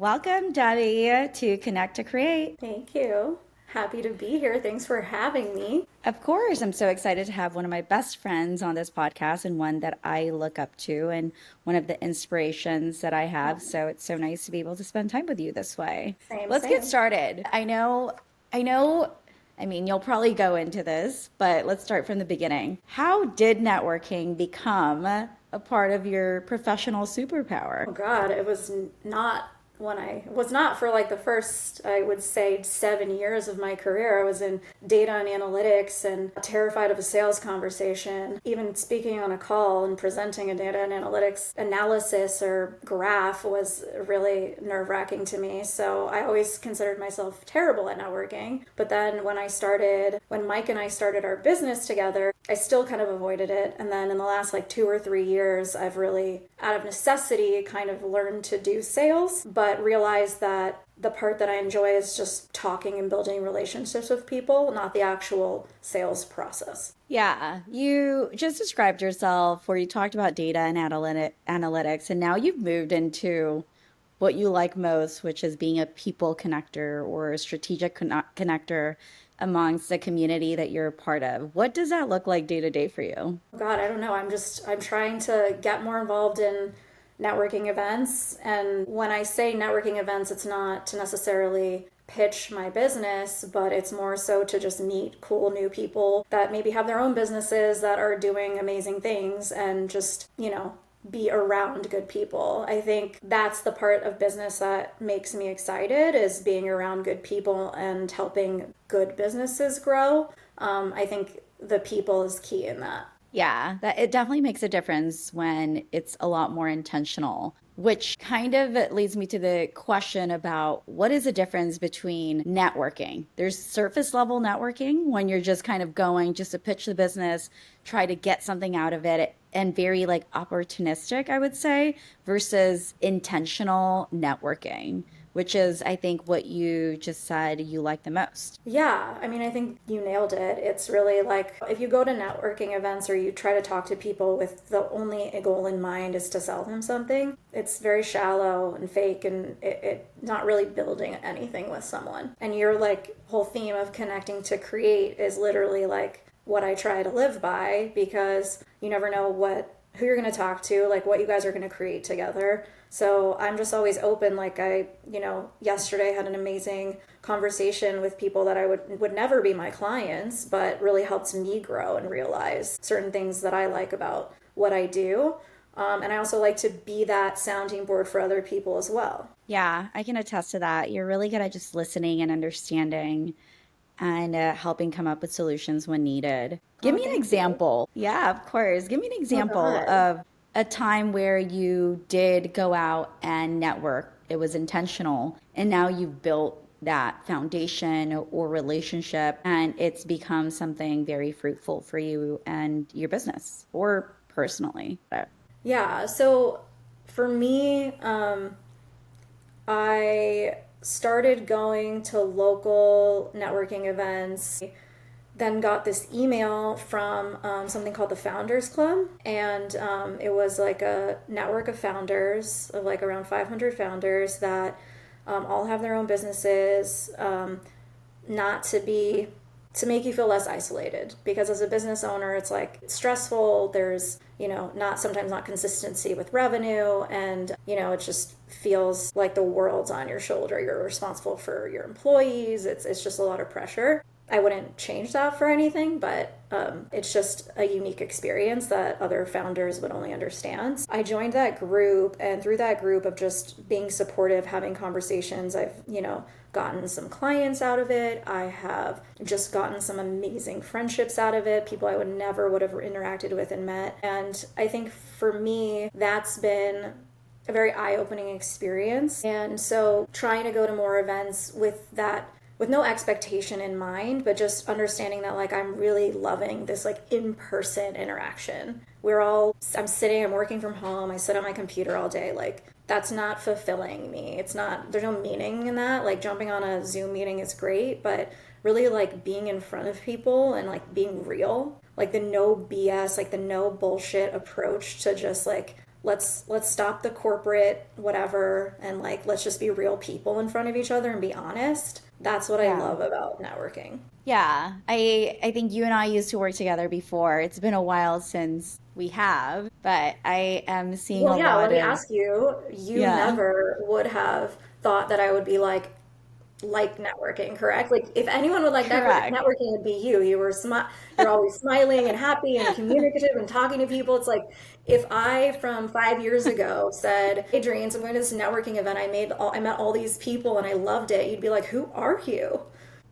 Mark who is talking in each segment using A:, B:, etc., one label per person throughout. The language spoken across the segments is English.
A: Welcome, Debbie, to Connect to Create.
B: Thank you. Happy to be here. Thanks for having me.
A: Of course, I'm so excited to have one of my best friends on this podcast and one that I look up to and one of the inspirations that I have. So it's so nice to be able to spend time with you this way.
B: Same,
A: Let's get
B: same.
A: started. I know, you'll probably go into this, but let's start from the beginning. How did networking become a part of your professional superpower?
B: Oh God, it was not when I was not for like the first, I would say, 7 years of my career. I was in data and analytics and terrified of a sales conversation. Even speaking on a call and presenting a data and analytics analysis or graph was really nerve-wracking to me. So I always considered myself terrible at networking. But then when Mike and I started our business together, I still kind of avoided it. And then in the last like 2 or 3 years, I've really, out of necessity, kind of learned to do sales, but realized that the part that I enjoy is just talking and building relationships with people, not the actual sales process.
A: Yeah, you just described yourself where you talked about data and analytics, and now you've moved into what you like most, which is being a people connector or a strategic connector amongst the community that you're a part of. What does that look like day to day for you?
B: God, I don't know. I'm trying to get more involved in networking events. And when I say networking events, it's not to necessarily pitch my business, but it's more so to just meet cool new people that maybe have their own businesses that are doing amazing things and just, be around good people. I think that's the part of business that makes me excited is being around good people and helping good businesses grow. I think the people is key in that.
A: Yeah, that it definitely makes a difference when it's a lot more intentional, which kind of leads me to the question about what is the difference between networking? There's surface level networking when you're just kind of going just to pitch the business, try to get something out of it, and very like opportunistic, I would say, versus intentional networking, which is, I think, what you just said you like the most.
B: Yeah, I mean, I think you nailed it. It's really like if you go to networking events or you try to talk to people with the only goal in mind is to sell them something, it's very shallow and fake and it not really building anything with someone. And your like whole theme of connecting to create is literally like what I try to live by because you never know who you're going to talk to, like what you guys are going to create together. So I'm just always open. Like yesterday had an amazing conversation with people that I would never be my clients, but really helps me grow and realize certain things that I like about what I do. And I also like to be that sounding board for other people as well.
A: Yeah, I can attest to that. You're really good at just listening and understanding and helping come up with solutions when needed. Give
B: Oh,
A: me an
B: thank you.
A: example. Yeah, of course. Give me an
B: Oh,
A: example
B: God.
A: of a time where you did go out and network. It was intentional, and now you've built that foundation or relationship, and it's become something very fruitful for you and your business or personally.
B: Yeah, so for me, I started going to local networking events, then got this email from something called the Founders Club. And it was like a network of founders, of like around 500 founders that all have their own businesses, not to be to make you feel less isolated because as a business owner it's stressful. There's not sometimes not consistency with revenue, and it just feels like the world's on your shoulder. You're responsible for your employees. It's just a lot of pressure. I wouldn't change that for anything, but it's just a unique experience that other founders would only understand. I joined that group, and through that group of just being supportive, having conversations, I've, gotten some clients out of it. I have just gotten some amazing friendships out of it, people I would have interacted with and met. And I think for me, that's been a very eye-opening experience. And so trying to go to more events with no expectation in mind, but just understanding that like I'm really loving this like in-person interaction. I'm working from home, I sit on my computer all day, like that's not fulfilling me. There's no meaning in that. Like jumping on a Zoom meeting is great, but really like being in front of people and like being real, like the no BS, like the no bullshit approach to just like let's stop the corporate whatever and like let's just be real people in front of each other and be honest. That's what I
A: Yeah.
B: love about networking.
A: Yeah. I think you and I used to work together before. It's been a while since we have, but I am seeing
B: Well,
A: a
B: yeah, let
A: lot
B: me
A: of,
B: ask you, you
A: yeah,
B: never would have thought that I would be like networking, correct? Like if anyone would like
A: correct.
B: networking, it would be you. You're always smiling and happy and communicative and talking to people. It's like if I from 5 years ago said, "Hey, Dreams, I'm going to this networking event. I met all these people and I loved it." You'd be like, "Who are you?"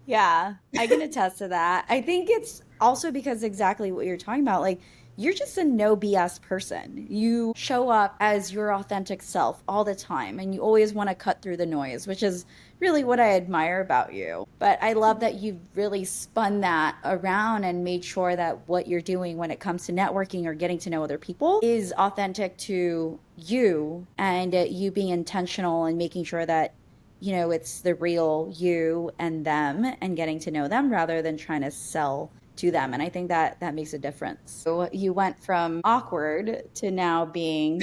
A: Yeah, I can attest to that. I think it's also because exactly what you're talking about. Like, you're just a no BS person. You show up as your authentic self all the time, and you always want to cut through the noise, which is really what I admire about you. But I love that you've really spun that around and made sure that what you're doing when it comes to networking or getting to know other people is authentic to you and you being intentional and making sure that it's the real you and them and getting to know them rather than trying to sell to them. And I think that that makes a difference. So you went from awkward to now being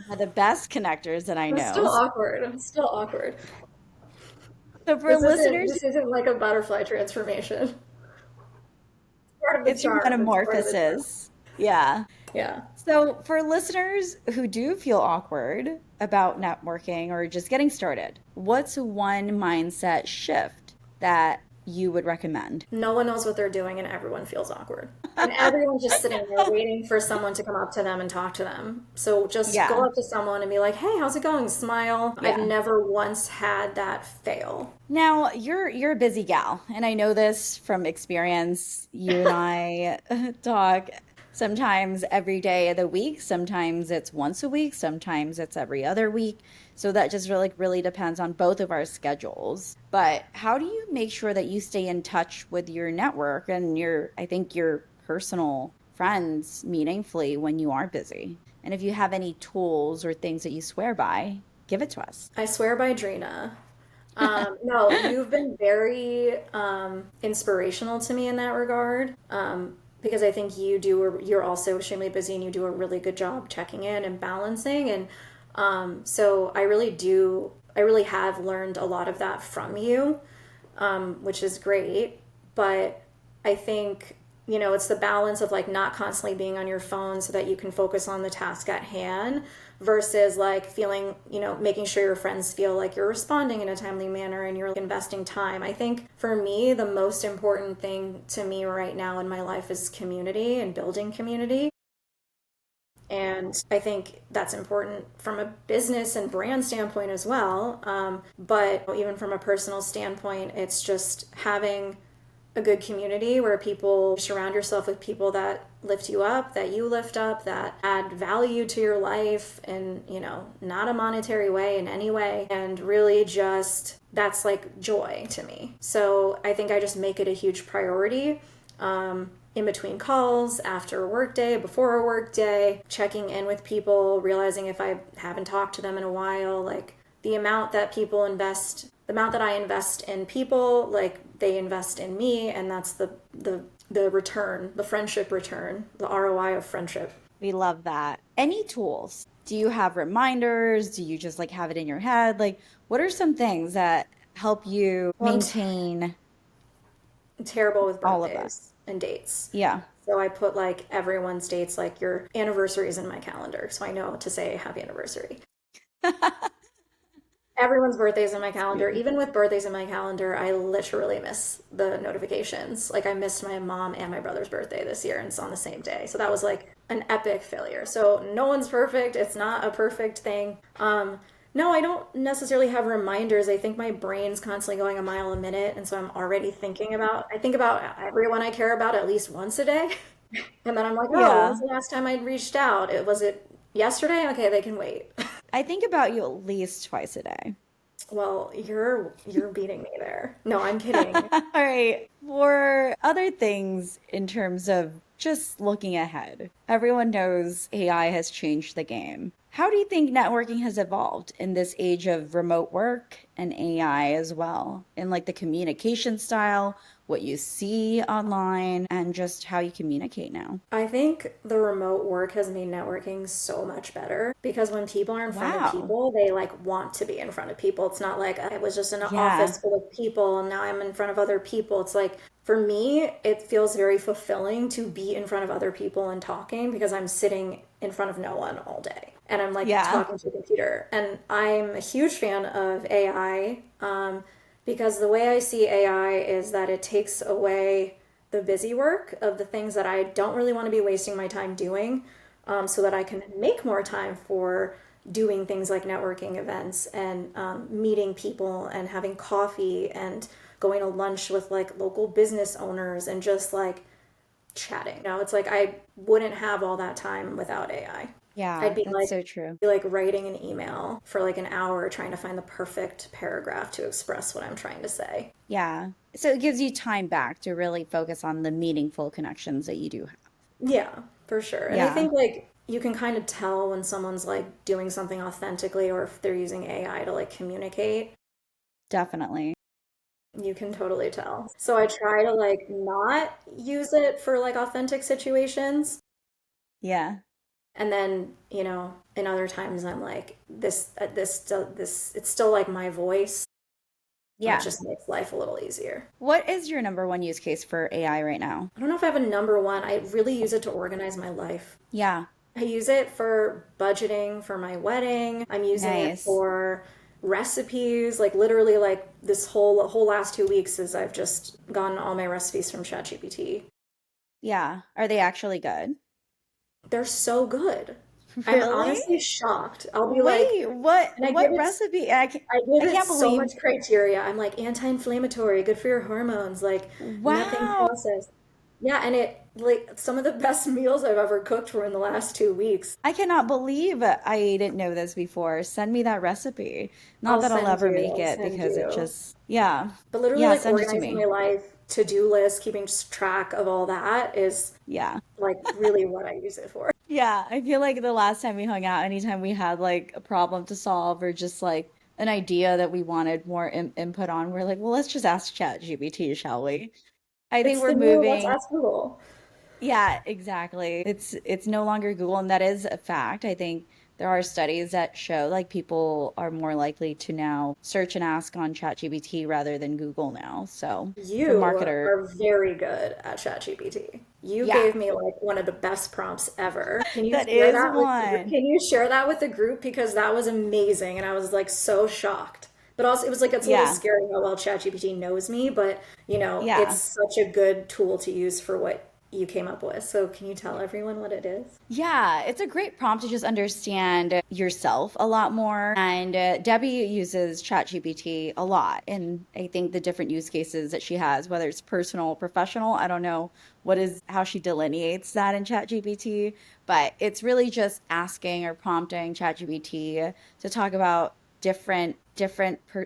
A: one of the best connectors that I
B: I'm still
A: know.
B: awkward. I'm still awkward.
A: So for
B: This
A: listeners,
B: isn't like a butterfly transformation. It's part of the
A: it's your
B: charm. It's part of the charm.
A: metamorphosis. Yeah.
B: Yeah.
A: So for listeners who do feel awkward about networking or just getting started, what's one mindset shift that you would recommend?
B: No one knows what they're doing and everyone feels awkward. And everyone's just sitting there waiting for someone to come up to them and talk to them. So just go
A: Yeah.
B: up to someone and be like, "Hey, how's it going?" Smile. I've
A: Yeah.
B: never once had that fail.
A: Now, you're a busy gal, and I know this from experience. You and I talk sometimes every day of the week, sometimes it's once a week, sometimes it's every other week. So that just really depends on both of our schedules. But how do you make sure that you stay in touch with your network and I think your personal friends meaningfully when you are busy? And if you have any tools or things that you swear by, give it to us.
B: I swear by Dhoreena. No, you've been very inspirational to me in that regard. Because I think you're also extremely busy and you do a really good job checking in and balancing. And so I really have learned a lot of that from you, which is great. But I think, it's the balance of like not constantly being on your phone so that you can focus on the task at hand versus like feeling, making sure your friends feel like you're responding in a timely manner and you're investing time. I think for me, the most important thing to me right now in my life is community and building community. And I think that's important from a business and brand standpoint as well. But even from a personal standpoint, it's just having a good community where people surround yourself with people that lift you up, that you lift up, that add value to your life in, not a monetary way in any way. And really just that's like joy to me. So I think I just make it a huge priority. In between calls, after a work day, before a work day, checking in with people, realizing if I haven't talked to them in a while, like the amount that people invest, the amount that I invest in people, like they invest in me, and that's the return, the friendship return, the ROI of friendship.
A: We love that. Any tools? Do you have reminders? Do you just like have it in your head? Like, what are some things that help you
B: Well,
A: maintain
B: I'm terrible with
A: all of that?
B: birthdays and dates.
A: Yeah.
B: So I put like everyone's dates, like your anniversaries in my calendar. So I know to say happy anniversary. Everyone's birthdays in my calendar.
A: Sweet.
B: Even with birthdays in my calendar, I literally miss the notifications. Like I missed my mom and my brother's birthday this year, and it's on the same day. So that was like an epic failure. So no one's perfect. It's not a perfect thing. No, I don't necessarily have reminders. I think my brain's constantly going a mile a minute, and so I'm already I think about everyone I care about at least once a day. And then I'm like, oh, when's
A: Yeah.
B: the last time I'd reached out? Was it yesterday? Okay, they can wait.
A: I think about you at least twice a day.
B: Well, you're beating me there. No, I'm kidding.
A: All right. For other things in terms of just looking ahead, everyone knows AI has changed the game. How do you think networking has evolved in this age of remote work and AI as well? In like the communication style, what you see online, and just how you communicate now.
B: I think the remote work has made networking so much better because when people are in front of
A: Wow.
B: people, they like want to be in front of people. It's not like I was just in an
A: Yeah.
B: office full of people and now I'm in front of other people. It's like for me, it feels very fulfilling to be in front of other people and talking because I'm sitting in front of no one all day and I'm like
A: Yeah.
B: talking to a computer. And I'm a huge fan of AI because the way I see AI is that it takes away the busy work of the things that I don't really want to be wasting my time doing, so that I can make more time for doing things like networking events and meeting people and having coffee and going to lunch with like local business owners and just like chatting. Now it's like I wouldn't have all that time without AI. I'd
A: Yeah,
B: be
A: that's so true.
B: like writing an email for like an hour trying to find the perfect paragraph to express what I'm trying to say.
A: Yeah. So it gives you time back to really focus on the meaningful connections that you do have.
B: Yeah, for sure. And I
A: Yeah,
B: think like you can kind of tell when someone's like doing something authentically or if they're using AI to like communicate.
A: definitely.
B: You can totally tell. So I try to like not use it for like authentic situations.
A: Yeah.
B: And then, in other times I'm like this it's still like my voice. It
A: Yeah.
B: just makes life a little easier.
A: What is your number one use case for AI right now?
B: I don't know if I have a number one. I really use it to organize my life.
A: Yeah.
B: I use it for budgeting for my wedding. I'm using it
A: Nice.
B: for recipes. Like literally like this whole last 2 weeks is I've just gotten all my recipes from ChatGPT.
A: Yeah. Are they actually good?
B: They're so good. I'm
A: Really?
B: honestly shocked. I'll be like,
A: Wait, what
B: and
A: what recipe?
B: I give
A: I
B: it
A: can't
B: so
A: believe.
B: much criteria. I'm like anti-inflammatory, good for your hormones, like nothing
A: Wow.
B: processed. Yeah, and it like some of the best meals I've ever cooked were in the last 2 weeks.
A: I cannot believe I didn't know this before. Send me that recipe. Not
B: I'll
A: that I'll
B: send
A: ever
B: you.
A: make
B: I'll
A: it
B: send
A: because it
B: you.
A: just, yeah.
B: But literally,
A: Yeah,
B: like
A: send it to
B: organizing my
A: me.
B: life, to-do list, keeping track of all that is
A: Yeah.
B: like really what I use it for.
A: Yeah, I feel like the last time we hung out, anytime we had like a problem to solve or just like an idea that we wanted more input on, we're like, well, let's just ask ChatGPT, shall we? I think
B: It's
A: we're
B: the new let's
A: moving.
B: ask Google.
A: Yeah, exactly. It's no longer Google, and that is a fact. I think there are studies that show like people are more likely to now search and ask on ChatGPT rather than Google now. So for
B: You
A: marketer,
B: are very good at ChatGPT. You
A: yeah,
B: gave me like one of the best prompts ever. Can you
A: that
B: share
A: is
B: that with
A: one.
B: can you share that with the group because that was amazing and I was like so shocked. But also it was like it's a little
A: Yeah,
B: scary how well ChatGPT knows me, but it's
A: yeah.
B: such a good tool to use for what you came up with. So can you tell everyone what it is?
A: Yeah, it's a great prompt to just understand yourself a lot more. And Debbie uses ChatGPT a lot. And I think the different use cases that she has, whether it's personal, professional, I don't know how she delineates that in ChatGPT, but it's really just asking or prompting ChatGPT to talk about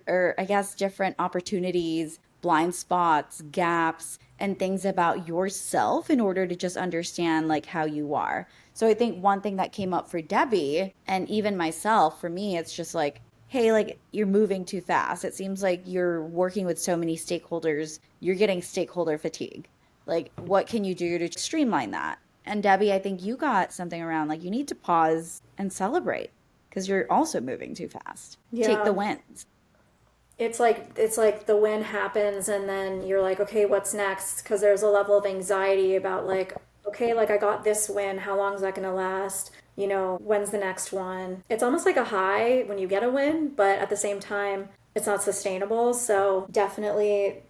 A: or I guess different opportunities, blind spots, gaps, and things about yourself in order to just understand like how you are. So I think one thing that came up for Debbie and even myself, for me, it's just like, hey, like you're moving too fast. It seems like you're working with so many stakeholders, you're getting stakeholder fatigue. Like, what can you do to streamline that? And Debbie, I think you got something around like you need to pause and celebrate because you're also moving too fast. Take the
B: Yeah.
A: wins.
B: It's like the win happens and then you're like, okay, what's next? Because there's a level of anxiety about like, okay, like I got this win, how long is that going to last? When's the next one? It's almost like a high when you get a win, but at the same time, it's not sustainable. So definitely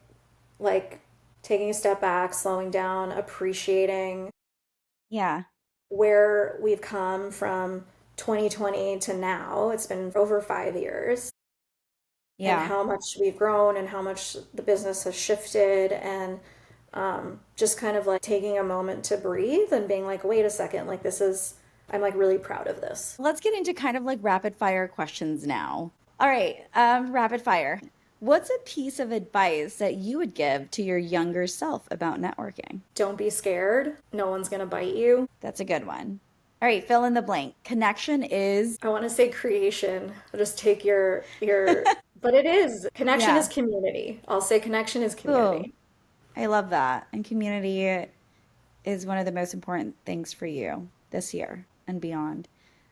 B: like taking a step back, slowing down, appreciating
A: Yeah.
B: where we've come from 2020 to now. It's been over 5 years and
A: Yeah.
B: how much we've grown and how much the business has shifted and just kind of like taking a moment to breathe and being like, wait a second, like I'm like really proud of this.
A: Let's get into kind of like rapid fire questions now. All right, rapid fire. What's a piece of advice that you would give to your younger self about networking?
B: Don't be scared. No one's going to bite you.
A: That's a good one. All right, fill in the blank. Connection is,
B: I want to say creation. I'll just take but it is. Connection is
A: yeah.
B: community. I'll say connection is
A: Cool.
B: community.
A: I love that. And community is one of the most important things for you this year and beyond.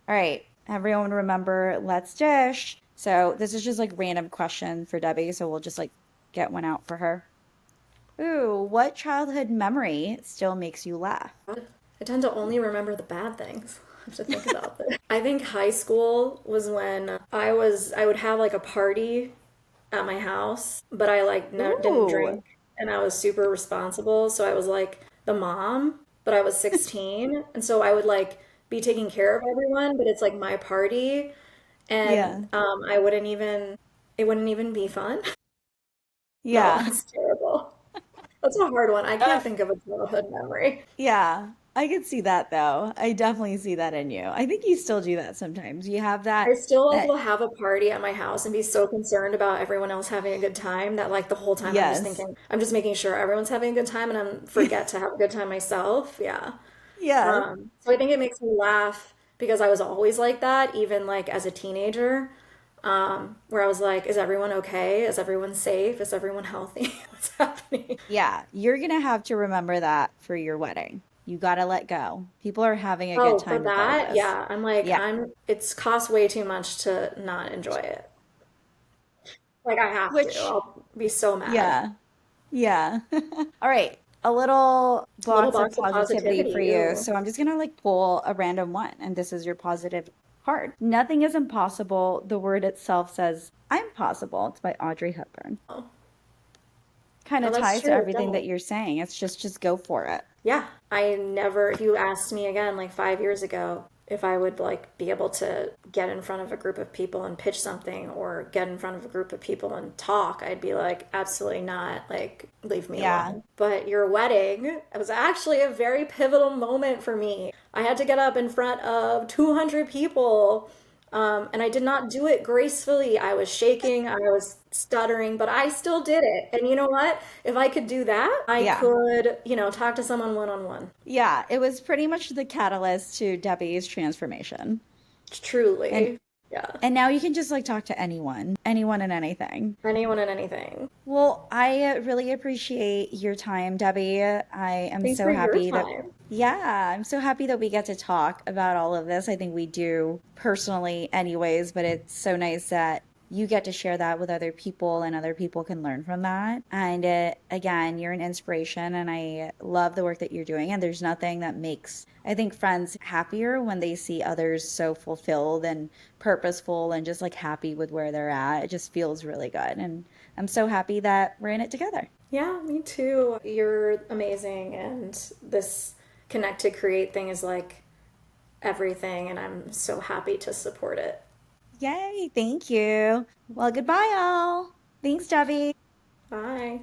A: All right, everyone remember, let's dish. So this is just like random question for Debbie, so we'll just like get one out for her. Ooh, what childhood memory still makes you laugh?
B: I tend to only remember the bad things. I have to think about this. I think high school was when I would have like a party at my house, but I like no, didn't
A: Ooh,
B: drink and I was super responsible. So I was like the mom, but I was 16. And so I would like be taking care of everyone, but it's like my party. And
A: yeah,
B: it wouldn't even be fun. No,
A: yeah.
B: it's terrible. That's a hard one. I can't think of a childhood memory.
A: Yeah, I could see that though. I definitely see that in you. I think you still do that sometimes. You have
B: I
A: that
B: still like
A: that
B: will have a party at my house and be so concerned about everyone else having a good time that like the whole time I'm just
A: yes.
B: thinking I'm just making sure everyone's having a good time and I'm forget to have a good time myself. Yeah.
A: Yeah.
B: So I think it makes me laugh because I was always like that, even like as a teenager, where I was like, is everyone okay? Is everyone safe? Is everyone healthy? What's happening?
A: Yeah, you're gonna have to remember that for your wedding. You gotta let go. People are having a good
B: Oh, for
A: time
B: that,
A: regardless.
B: yeah. I'm like,
A: Yeah.
B: it's cost way too much to not enjoy it. Like I have to.
A: Which,
B: I'll be so mad.
A: yeah. Yeah. All right. A little
B: Little
A: box of
B: box of
A: positivity for
B: positivity.
A: you.
B: Ew.
A: So I'm just gonna like pull a random one, and this is your positive card. Nothing is impossible. The word itself says, I'm possible. It's by Audrey Hepburn.
B: Oh,
A: Kind
B: oh,
A: of
B: that's
A: ties to
B: true.
A: everything that
B: Don't.
A: you're saying. It's just go for it.
B: Yeah, I never, if you asked me again like 5 years ago if I would like be able to get in front of a group of people and pitch something or get in front of a group of people and talk, I'd be like, absolutely not. Like, leave me
A: Yeah.
B: alone. But your wedding, it was actually a very pivotal moment for me. I had to get up in front of 200 people and I did not do it gracefully. I was shaking, I was stuttering, but I still did it. And you know what? If I could do that, I
A: Yeah.
B: could, talk to someone one on one.
A: Yeah. It was pretty much the catalyst to Debbie's transformation. And
B: Truly. Yeah.
A: and now you can just like talk to anyone, anyone and anything.
B: Anyone and anything.
A: Well, I really appreciate your time, Debbie. I am
B: Thanks
A: so
B: for your
A: happy that,
B: time.
A: yeah, I'm so happy that we get to talk about all of this. I think we do personally, anyways, but it's so nice that you get to share that with other people and other people can learn from that. And again, you're an inspiration, and I love the work that you're doing. And there's nothing that makes, I think, friends happier when they see others so fulfilled and purposeful and just like happy with where they're at. It just feels really good. And I'm so happy that we're in it together.
B: Yeah, me too. You're amazing. And this Connect to Create thing is like everything. And I'm so happy to support it.
A: Yay, thank you. Well, goodbye, all. Thanks, Debbie.
B: Bye.